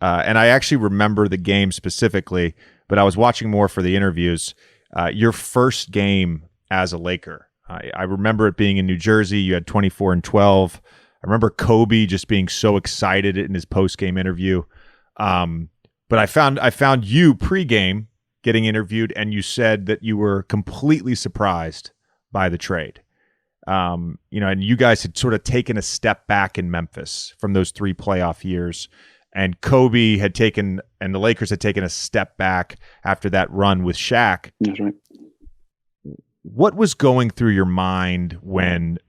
And I actually remember the game specifically, but I was watching more for the interviews. Your first game as a Laker, I remember it being in New Jersey. You had 24 and 12. I remember Kobe just being so excited in his post-game interview. But I found you pregame getting interviewed, and you said that you were completely surprised by the trade. And you guys had sort of taken a step back in Memphis from those 3 playoff years, and Kobe had taken, and the Lakers had taken a step back after that run with Shaq. That's right. What was going through your mind when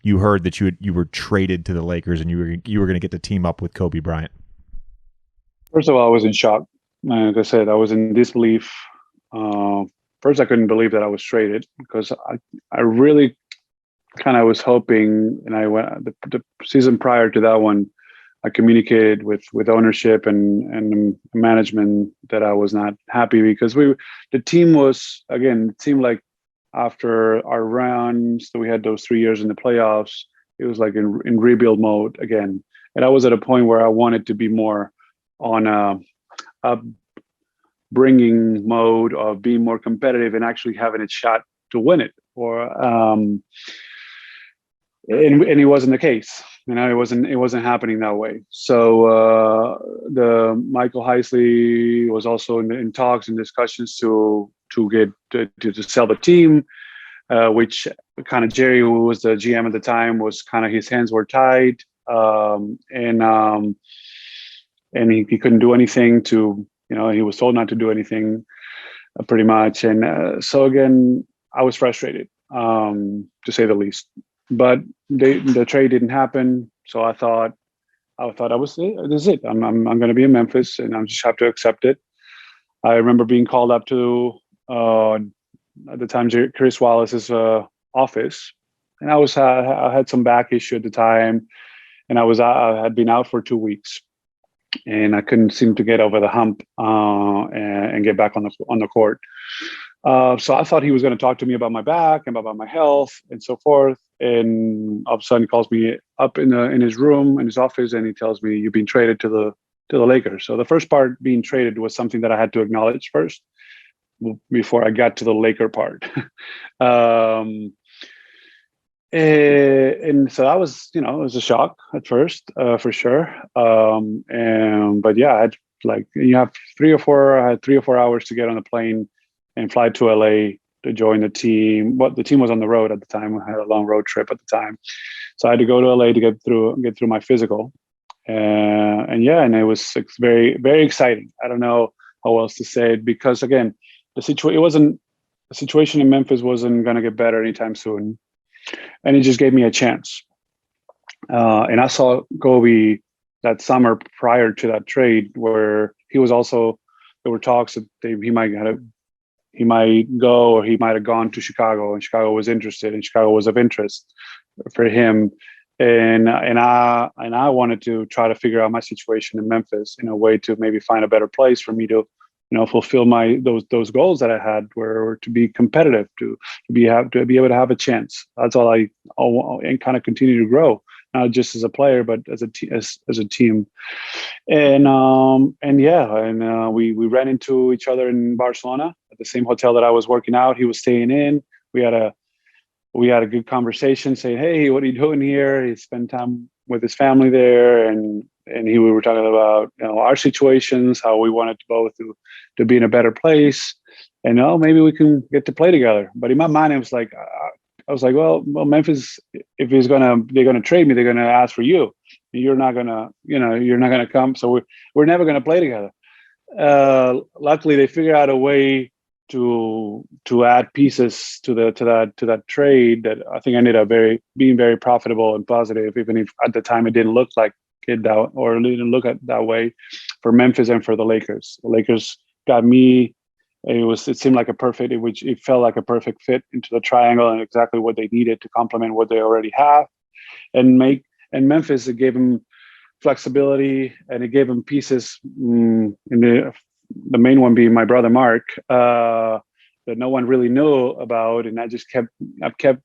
you heard that you were traded to the Lakers and you were going to get to team up with Kobe Bryant? First of all, I was in shock. Like I said, I was in disbelief. First, I couldn't believe that I was traded because I really kind of was hoping, and I went the season prior to that one, I communicated with ownership and management that I was not happy because the team was, again, it seemed like after our runs, so we had those 3 years in the playoffs, it was like in rebuild mode again. And I was at a point where I wanted to be more on a bringing mode of being more competitive and actually having a shot to win it. And it wasn't the case. It wasn't happening that way. So the Michael Heisley was also in talks and discussions to sell the team, which kind of Jerry, who was the GM at the time, was kind of his hands were tied, and he couldn't do anything to, he was told not to do anything, pretty much. And so again, I was frustrated, to say the least. But the trade didn't happen, so I thought this is it. I'm going to be in Memphis, and I just have to accept it. I remember being called up to at the time Chris Wallace's office, and I had some back issue at the time, and I had been out for 2 weeks, and I couldn't seem to get over the hump and get back on the court. So I thought he was going to talk to me about my back and about my health and so forth. And all of a sudden, he calls me up in his room, in his office, and he tells me, "You've been traded to the Lakers." So the first part, being traded, was something that I had to acknowledge first before I got to the Laker part. And so that was, it was a shock at first, for sure. But yeah, I had I had 3 or 4 hours to get on the plane and fly to LA to join the team. But the team was on the road at the time. We had a long road trip at the time, so I had to go to LA to get through my physical. And it was very, very exciting. I don't know how else to say it, because again, the situation in Memphis wasn't going to get better anytime soon, and it just gave me a chance. And I saw Kobe that summer prior to that trade, where he was also, there were talks that he might go, or he might have gone to Chicago, and Chicago was interested, and Chicago was of interest for him. And I wanted to try to figure out my situation in Memphis in a way to maybe find a better place for me to, fulfill those goals that I had, were to be competitive, to be able to have a chance. That's all and kind of continue to grow, not just as a player, but as a team. And we ran into each other in Barcelona at the same hotel that I was working out. He was staying in. We had a good conversation, saying, "Hey, what are you doing here?" He spent time with his family there, and we were talking about our situations, how we wanted to both to be in a better place, and maybe we can get to play together. But in my mind, I was like, well, Memphis, if they're gonna trade me, they're gonna ask for you. You're not gonna come, so we're never gonna play together. Luckily, they figured out a way to add pieces to that trade that I think ended up being very profitable and positive, even if at the time it didn't look like it or didn't look at that way for Memphis and for the Lakers. The Lakers got me. It seemed like it felt like a perfect fit into the triangle, and exactly what they needed to complement what they already have, and Memphis, it gave them flexibility, and it gave them pieces, in the main one being my brother Mark, that no one really knew about, and I've kept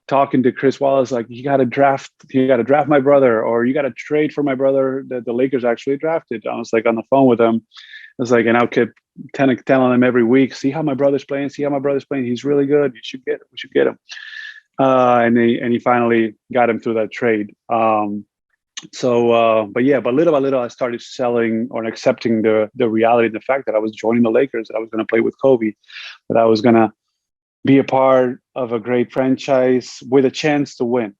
talking to Chris Wallace, like, you got to draft my brother, or you got to trade for my brother that the Lakers actually drafted. I was like on the phone with him. I was like, and I'll keep telling him every week, see how my brother's playing. He's really good. We should get him. And he finally got him through that trade. But little by little, I started selling or accepting the reality, the fact that I was joining the Lakers, that I was going to play with Kobe, that I was going to be a part of a great franchise with a chance to win,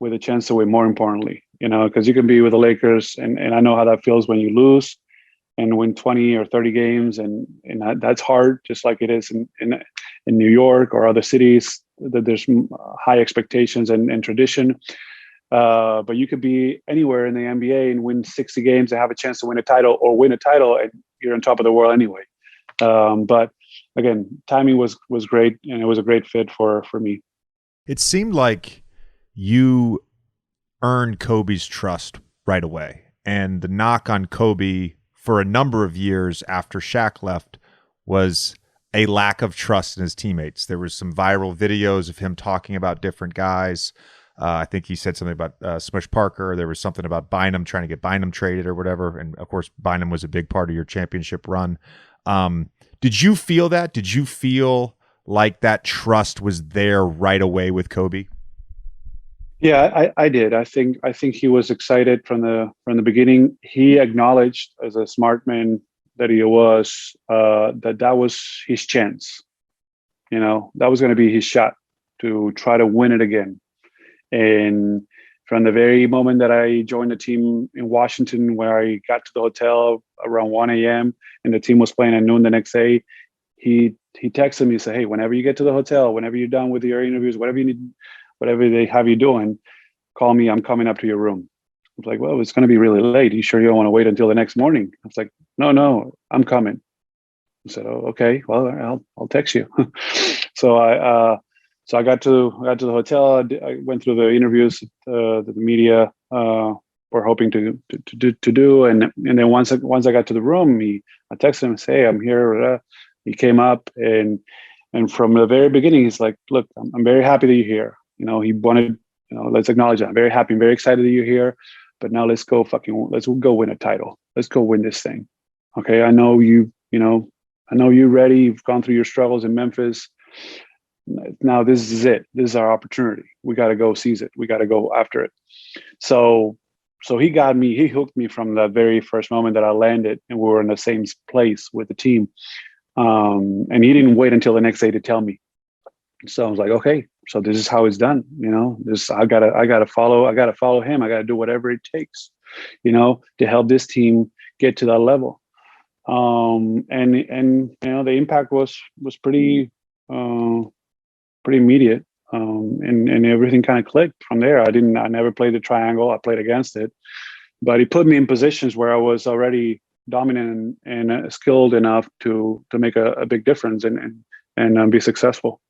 more importantly, because you can be with the Lakers, and I know how that feels when you lose and win 20 or 30 games. And that's hard, just like it is in New York or other cities that there's high expectations and tradition. But you could be anywhere in the NBA and win 60 games and have a chance to win a title, and you're on top of the world anyway. But again, timing was great, and it was a great fit for me. It seemed like you earned Kobe's trust right away. And the knock on Kobe for a number of years after Shaq left was a lack of trust in his teammates. There was some viral videos of him talking about different guys. I think he said something about Smush Parker. There was something about Bynum, trying to get Bynum traded or whatever. And of course, Bynum was a big part of your championship run. Did you feel that? Did you feel like that trust was there right away with Kobe? Yeah, I did. I think he was excited from the beginning. He acknowledged, as a smart man that he was, that was his chance. That was going to be his shot to try to win it again. And from the very moment that I joined the team in Washington, where I got to the hotel around 1 a.m. and the team was playing at noon the next day, he texted me and said, "Hey, whenever you get to the hotel, whenever you're done with your interviews, whatever you need, whatever they have you doing, call me. I'm coming up to your room." I was like, "Well, it's going to be really late. You sure you don't want to wait until the next morning?" I was like, No, I'm coming." I said, "Oh, okay. Well, I'll text you." So I got to the hotel. I went through the interviews that the media were hoping to do, and then once I got to the room, I texted him and say, "Hey, I'm here." He came up, and from the very beginning, he's like, "Look, I'm very happy that you're here." He wanted, let's acknowledge that. I'm very happy, I'm very excited that you're here, but now let's go win a title. Let's go win this thing. Okay, I know you're ready. You've gone through your struggles in Memphis. Now this is it. This is our opportunity. We got to go seize it. We got to go after it. So he hooked me from the very first moment that I landed, and we were in the same place with the team. And he didn't wait until the next day to tell me. So I was like, okay, so this is how it's done. I gotta follow him. I gotta do whatever it takes, to help this team get to that level. And the impact was pretty immediate. And everything kind of clicked from there. I never played the triangle. I played against it, but he put me in positions where I was already dominant and skilled enough to make a big difference and be successful.